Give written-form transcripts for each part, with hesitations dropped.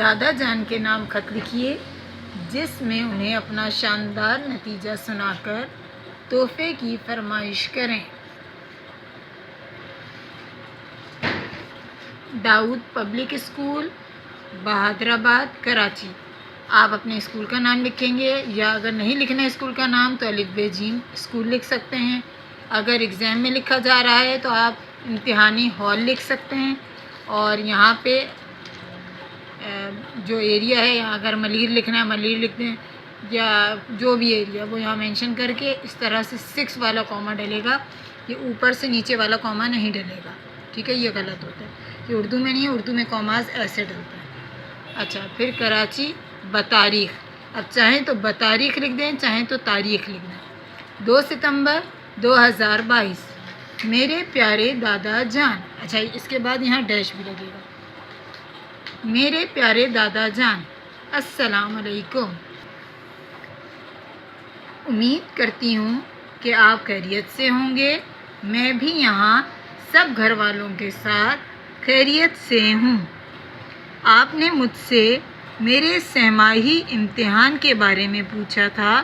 دادا جان کے نام خط لکھیے جس میں انہیں اپنا شاندار نتیجہ سنا کر تحفے کی فرمائش کریں۔ داؤد پبلک اسکول، بہادر آباد، کراچی۔ آپ اپنے اسکول کا نام لکھیں گے، یا اگر نہیں لکھنا ہے اسکول کا نام تو الف ب ج اسکول لکھ سکتے ہیں۔ اگر ایگزام میں لکھا جا رہا ہے تو آپ امتحانی ہال لکھ سکتے ہیں، اور یہاں پہ جو ایریا ہے، یہاں اگر ملیر لکھنا ہے ملیر لکھ دیں، یا جو بھی ایریا وہ یہاں مینشن کر کے اس طرح سے 6 والا کوما ڈلے گا، یہ اوپر سے نیچے والا کوما نہیں ڈلے گا، ٹھیک ہے؟ یہ غلط ہوتا ہے، یہ اردو میں نہیں ہے، اردو میں کوماز ایسے ڈلتا ہے۔ اچھا، پھر کراچی بتاریخ، اب چاہیں تو بتاریخ لکھ دیں، چاہیں تو تاریخ لکھ دیں۔ 2 ستمبر 2022، میرے پیارے دادا جان، اچھا اس کے بعد یہاں ڈیش بھی لگے گا۔ میرے پیارے دادا جان، السلام علیکم، امید کرتی ہوں کہ آپ خیریت سے ہوں گے۔ میں بھی یہاں سب گھر والوں کے ساتھ خیریت سے ہوں۔ آپ نے مجھ سے میرے سہ-ماہی امتحان کے بارے میں پوچھا تھا،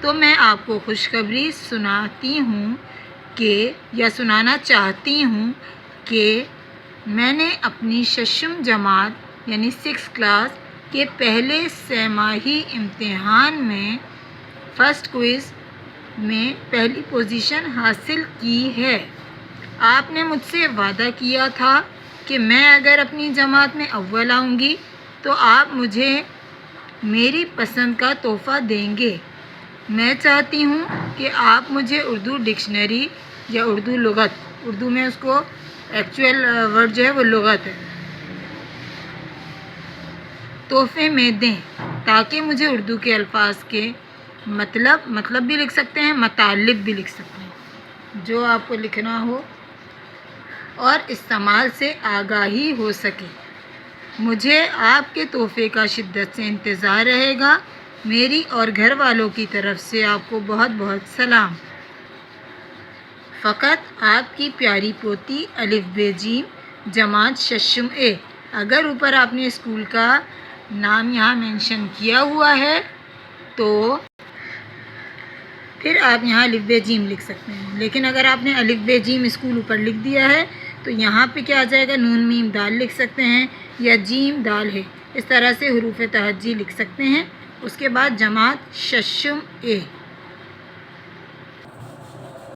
تو میں آپ کو خوشخبری سناتی ہوں یا سنانا چاہتی ہوں کہ میں نے اپنی ششم جماعت یعنی 6 کلاس کے پہلے سہ-ماہی امتحان میں فرسٹ کوئز میں پہلی پوزیشن حاصل کی ہے۔ آپ نے مجھ سے وعدہ کیا تھا کہ میں اگر اپنی جماعت میں اول آؤں گی تو آپ مجھے میری پسند کا تحفہ دیں گے۔ میں چاہتی ہوں کہ آپ مجھے اردو ڈکشنری یا اردو لغت، اردو میں اس کو ایکچوئل ورڈ جو ہے وہ لغت ہے، تحفے میں دیں، تاکہ مجھے اردو کے الفاظ کے مطلب بھی لکھ سکتے ہیں، مطالب بھی لکھ سکتے ہیں، جو آپ کو لکھنا ہو، اور استعمال سے آگاہی ہو سکے۔ مجھے آپ کے تحفے کا شدت سے انتظار رہے گا۔ میری اور گھر والوں کی طرف سے آپ کو بہت بہت سلام۔ فقط آپ کی پیاری پوتی الف ب ج جماعت ششم اے۔ اگر اوپر آپ نے اسکول کا نام یہاں مینشن کیا ہوا ہے تو پھر آپ یہاں الف ب ج لکھ سکتے ہیں، لیکن اگر آپ نے الف ب ج اسکول اوپر لکھ دیا ہے تو یہاں پہ کیا آ جائے گا؟ نون میم دال لکھ سکتے ہیں، یا جیم دال ہے، اس طرح سے حروف تہجی لکھ سکتے ہیں۔ اس کے بعد جماعت ششم اے۔